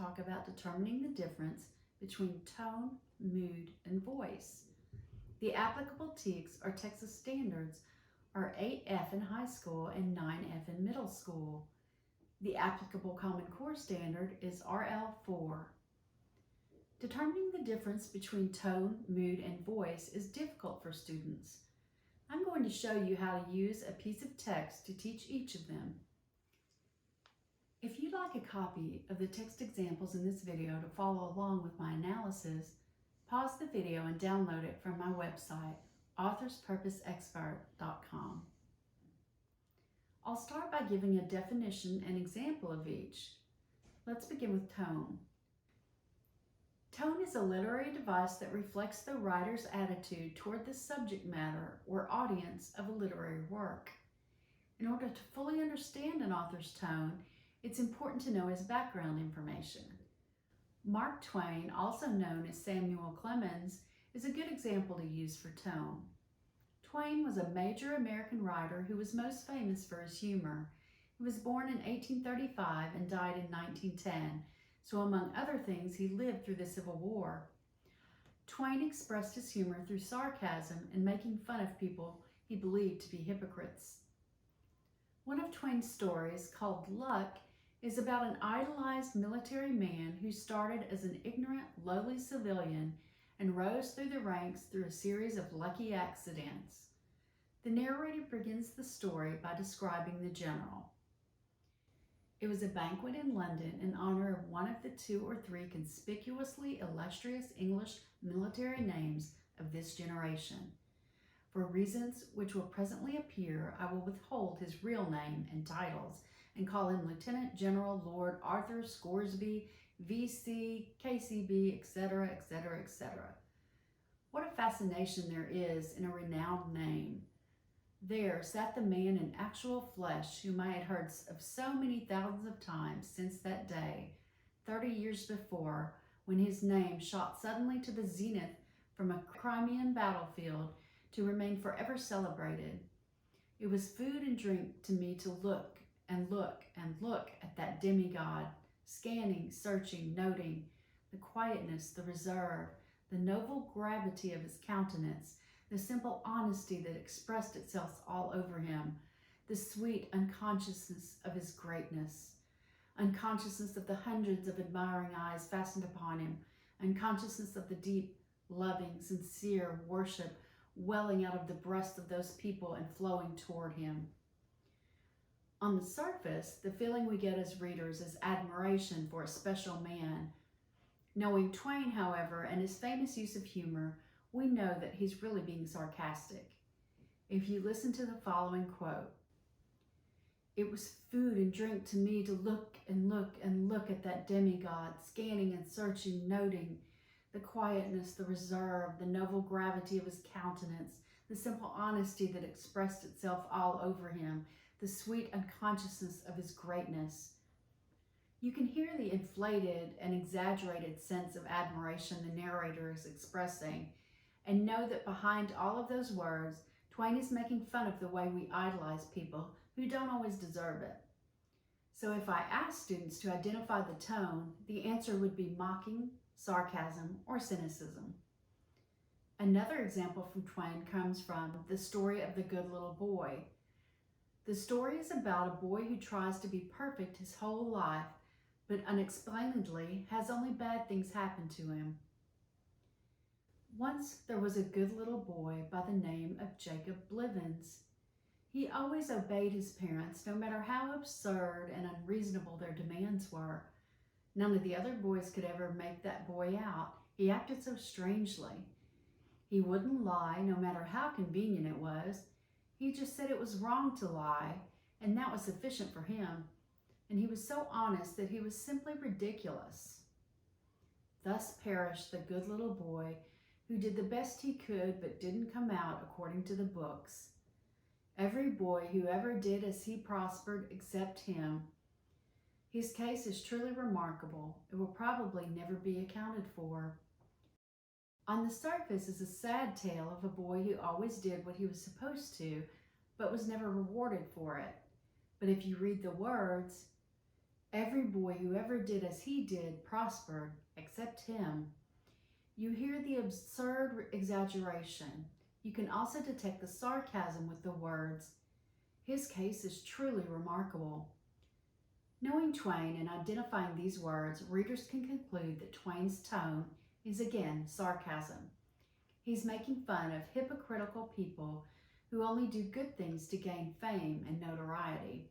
talk about determining the difference between tone, mood, and voice. The applicable TEKS or Texas standards are 8F in high school and 9F in middle school. The applicable Common Core standard is RL4. Determining the difference between tone, mood, and voice is difficult for students. I'm going to show you how to use a piece of text to teach each of them. If you'd like a copy of the text examples in this video to follow along with my analysis, pause the video and download it from my website, authorspurposeexpert.com. I'll start by giving a definition and example of each. Let's begin with tone. Tone is a literary device that reflects the writer's attitude toward the subject matter or audience of a literary work. In order to fully understand an author's tone, it's important to know his background information. Mark Twain, also known as Samuel Clemens, is a good example to use for tone. Twain was a major American writer who was most famous for his humor. He was born in 1835 and died in 1910. So among other things, he lived through the Civil War. Twain expressed his humor through sarcasm and making fun of people he believed to be hypocrites. One of Twain's stories, called Luck, is about an idolized military man who started as an ignorant, lowly civilian and rose through the ranks through a series of lucky accidents. The narrator begins the story by describing the general. It was a banquet in London in honor of one of the 2 or 3 conspicuously illustrious English military names of this generation. For reasons which will presently appear, I will withhold his real name and titles and call him Lieutenant General Lord Arthur Scoresby, V.C., K.C.B., etc., etc., etc. What a fascination there is in a renowned name. There sat the man in actual flesh whom I had heard of so many thousands of times since that day, 30 years before, when his name shot suddenly to the zenith from a Crimean battlefield to remain forever celebrated. It was food and drink to me to look and look and look at that demigod, scanning, searching, noting the quietness, the reserve, the noble gravity of his countenance, the simple honesty that expressed itself all over him, the sweet unconsciousness of his greatness, unconsciousness of the hundreds of admiring eyes fastened upon him, unconsciousness of the deep, loving, sincere worship welling out of the breasts of those people and flowing toward him. On the surface, the feeling we get as readers is admiration for a special man. Knowing Twain, however, and his famous use of humor, we know that he's really being sarcastic. If you listen to the following quote, "It was food and drink to me to look and look and look at that demigod, scanning and searching, noting the quietness, the reserve, the noble gravity of his countenance, the simple honesty that expressed itself all over him, the sweet unconsciousness of his greatness." You can hear the inflated and exaggerated sense of admiration the narrator is expressing, and know that behind all of those words, Twain is making fun of the way we idolize people who don't always deserve it. So if I ask students to identify the tone, the answer would be mocking, sarcasm, or cynicism. Another example from Twain comes from The Story of the Good Little Boy. The story is about a boy who tries to be perfect his whole life, but unexplainedly has only bad things happen to him. Once there was a good little boy by the name of Jacob Blivens. He always obeyed his parents, no matter how absurd and unreasonable their demands were. None of the other boys could ever make that boy out. He acted so strangely. He wouldn't lie, no matter how convenient it was. He just said it was wrong to lie, and that was sufficient for him. And he was so honest that he was simply ridiculous. Thus perished the good little boy who did the best he could but didn't come out according to the books. Every boy who ever did as he prospered except him. His case is truly remarkable. It will probably never be accounted for. On the surface is a sad tale of a boy who always did what he was supposed to, but was never rewarded for it. But if you read the words, Every boy who ever did as he did prospered, except him. You hear the absurd exaggeration. You can also detect the sarcasm with the words. His case is truly remarkable. Knowing Twain and identifying these words, readers can conclude that Twain's tone is again sarcasm. He's making fun of hypocritical people who only do good things to gain fame and notoriety.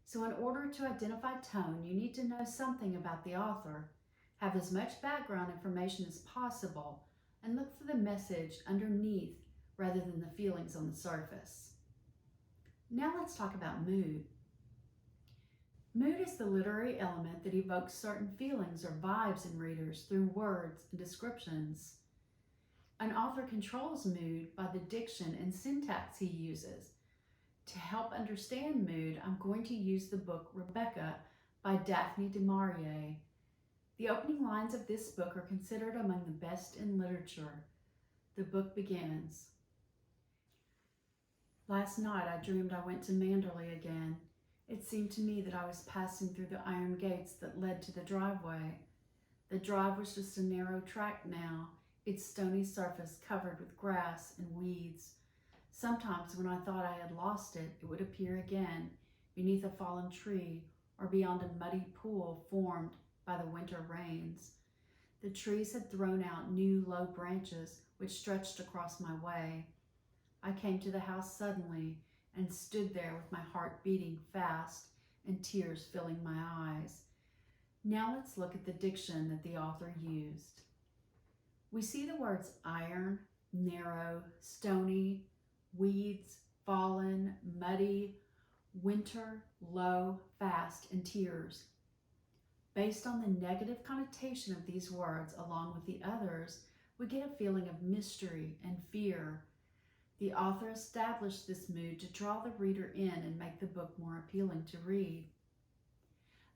So in order to identify tone, you need to know something about the author, have as much background information as possible, and look for the message underneath rather than the feelings on the surface. Now let's talk about mood. Mood is the literary element that evokes certain feelings or vibes in readers through words and descriptions. An author controls mood by the diction and syntax he uses. To help understand mood, I'm going to use the book Rebecca by Daphne du-Maurier. The opening lines of this book are considered among the best in literature. The book begins. Last night I dreamed I went to Manderley again. It seemed to me that I was passing through the iron gates that led to the driveway. The drive was just a narrow track now, its stony surface covered with grass and weeds. Sometimes when I thought I had lost it, it would appear again, beneath a fallen tree or beyond a muddy pool formed by the winter rains. The trees had thrown out new low branches which stretched across my way. I came to the house suddenly and stood there with my heart beating fast and tears filling my eyes. Now let's look at the diction that the author used. We see the words iron, narrow, stony, weeds, fallen, muddy, winter, low, fast, and tears. Based on the negative connotation of these words along with the others, we get a feeling of mystery and fear. The author established this mood to draw the reader in and make the book more appealing to read.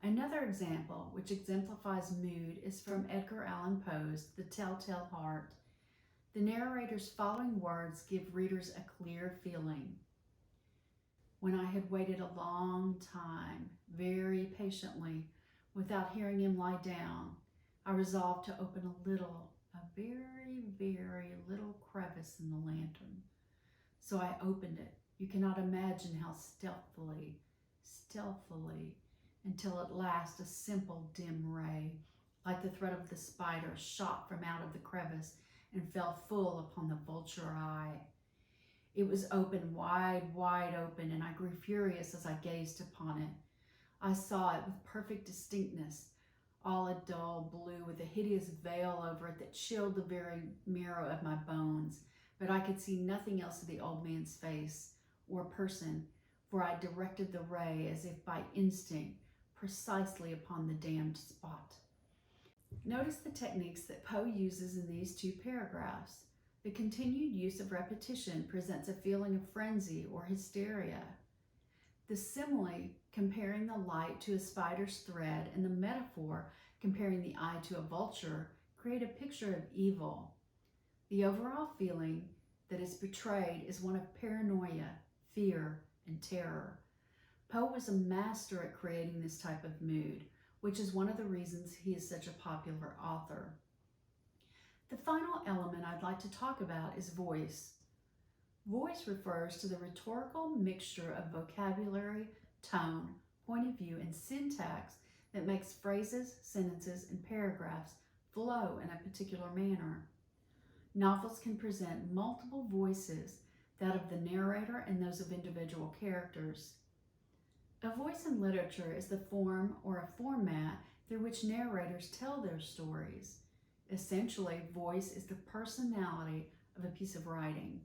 Another example, which exemplifies mood, is from Edgar Allan Poe's The Telltale Heart. The narrator's following words give readers a clear feeling. When I had waited a long time, very patiently, without hearing him lie down, I resolved to open a very, very little crevice in the lantern. So I opened it. You cannot imagine how stealthily, until at last a simple dim ray, like the thread of the spider, shot from out of the crevice and fell full upon the vulture eye. It was open, wide open, and I grew furious as I gazed upon it. I saw it with perfect distinctness, all a dull blue with a hideous veil over it that chilled the very marrow of my bones. But I could see nothing else of the old man's face or person, for I directed the ray as if by instinct, precisely upon the damned spot. Notice the techniques that Poe uses in these two paragraphs. The continued use of repetition presents a feeling of frenzy or hysteria. The simile, comparing the light to a spider's thread, and the metaphor, comparing the eye to a vulture, create a picture of evil. The overall feeling that is portrayed is one of paranoia, fear, and terror. Poe was a master at creating this type of mood, which is one of the reasons he is such a popular author. The final element I'd like to talk about is voice. Voice refers to the rhetorical mixture of vocabulary, tone, point of view, and syntax that makes phrases, sentences, and paragraphs flow in a particular manner. Novels can present multiple voices, that of the narrator and those of individual characters. A voice in literature is the form or a format through which narrators tell their stories. Essentially, voice is the personality of a piece of writing.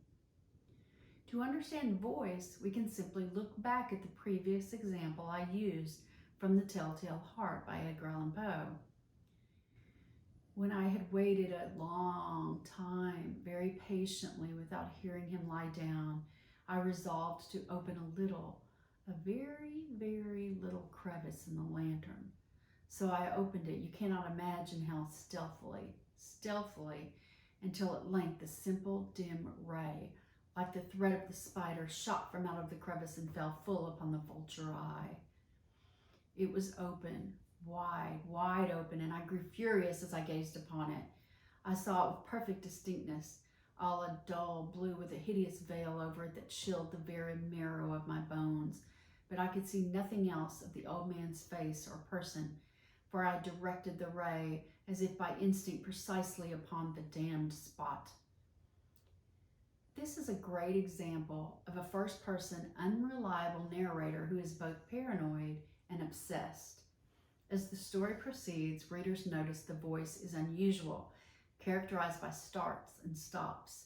To understand voice, we can simply look back at the previous example I used from The Telltale Heart by Edgar Allan Poe. When I had waited a long time, very patiently, without hearing him lie down, I resolved to open a very, very little crevice in the lantern. So I opened it. You cannot imagine how stealthily, until at length a simple dim ray, like the thread of the spider, shot from out of the crevice and fell full upon the vulture eye. It was open, wide, wide open, and I grew furious as I gazed upon it. I saw it with perfect distinctness, all a dull blue with a hideous veil over it that chilled the very marrow of my bones. But I could see nothing else of the old man's face or person, for I directed the ray as if by instinct precisely upon the damned spot. This is a great example of a first-person, unreliable narrator who is both paranoid and obsessed. As the story proceeds, readers notice the voice is unusual, characterized by starts and stops.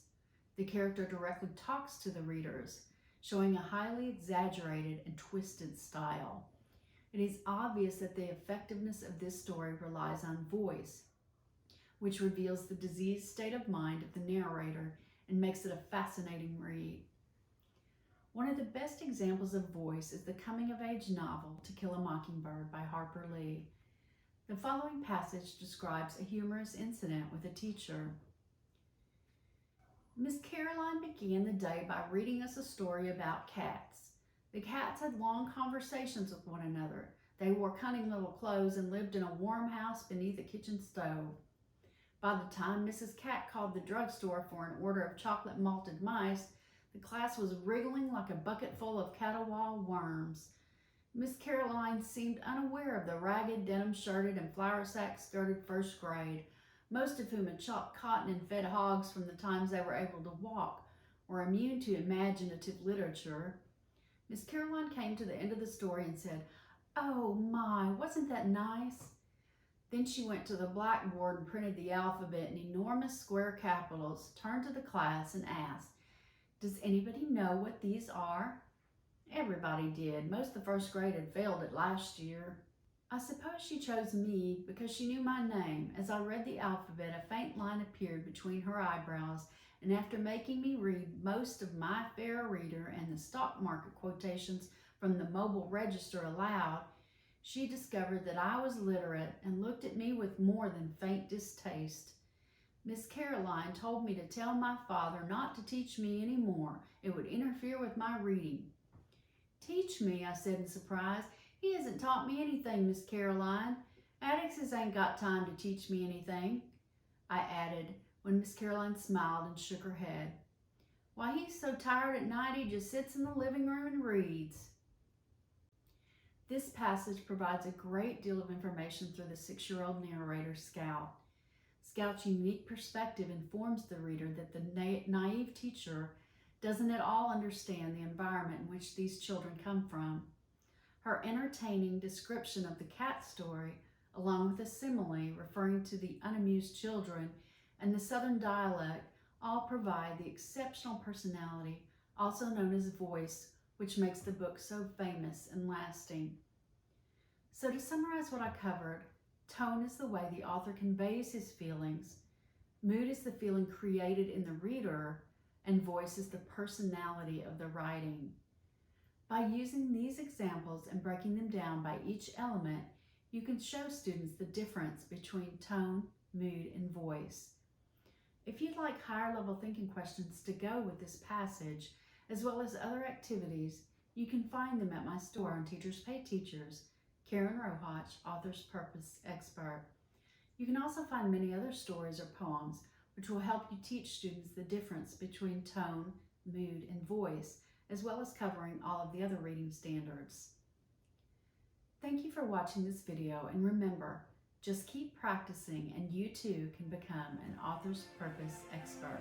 The character directly talks to the readers, showing a highly exaggerated and twisted style. It is obvious that the effectiveness of this story relies on voice, which reveals the diseased state of mind of the narrator and makes it a fascinating read. One of the best examples of voice is the coming-of-age novel To Kill a Mockingbird by Harper Lee. The following passage describes a humorous incident with a teacher. Miss Caroline began the day by reading us a story about cats. The cats had long conversations with one another. They wore cunning little clothes and lived in a warm house beneath a kitchen stove. By the time Mrs. Cat called the drugstore for an order of chocolate malted mice, the class was wriggling like a bucket full of caterwaul worms. Miss Caroline seemed unaware of the ragged, denim-shirted and flour-sack-skirted first grade, most of whom had chopped cotton and fed hogs from the times they were able to walk, or immune to imaginative literature. Miss Caroline came to the end of the story and said, "Oh my, wasn't that nice?" Then she went to the blackboard and printed the alphabet in enormous square capitals, turned to the class and asked, "Does anybody know what these are?" Everybody did. Most of the first grade had failed it last year. I suppose she chose me because she knew my name. As I read the alphabet, a faint line appeared between her eyebrows, and after making me read most of My Fair Reader and the stock market quotations from the Mobile Register aloud, she discovered that I was literate and looked at me with more than faint distaste. Miss Caroline told me to tell my father not to teach me any more. It would interfere with my reading. "Teach me?" I said in surprise. "He hasn't taught me anything, Miss Caroline. Addixes ain't got time to teach me anything," I added, when Miss Caroline smiled and shook her head. "Why, he's so tired at night he just sits in the living room and reads." This passage provides a great deal of information through the 6-year-old narrator, Scout. Scout's unique perspective informs the reader that the naive teacher doesn't at all understand the environment in which these children come from. Her entertaining description of the cat story, along with a simile referring to the unamused children and the Southern dialect, all provide the exceptional personality, also known as voice, which makes the book so famous and lasting. So to summarize what I covered, tone is the way the author conveys his feelings, mood is the feeling created in the reader, and voice is the personality of the writing. By using these examples and breaking them down by each element, you can show students the difference between tone, mood, and voice. If you'd like higher level thinking questions to go with this passage, as well as other activities, you can find them at my store on Teachers Pay Teachers, Karen Rohach, Author's Purpose Expert. You can also find many other stories or poems which will help you teach students the difference between tone, mood, and voice, as well as covering all of the other reading standards. Thank you for watching this video, and remember, just keep practicing and you too can become an Author's Purpose Expert.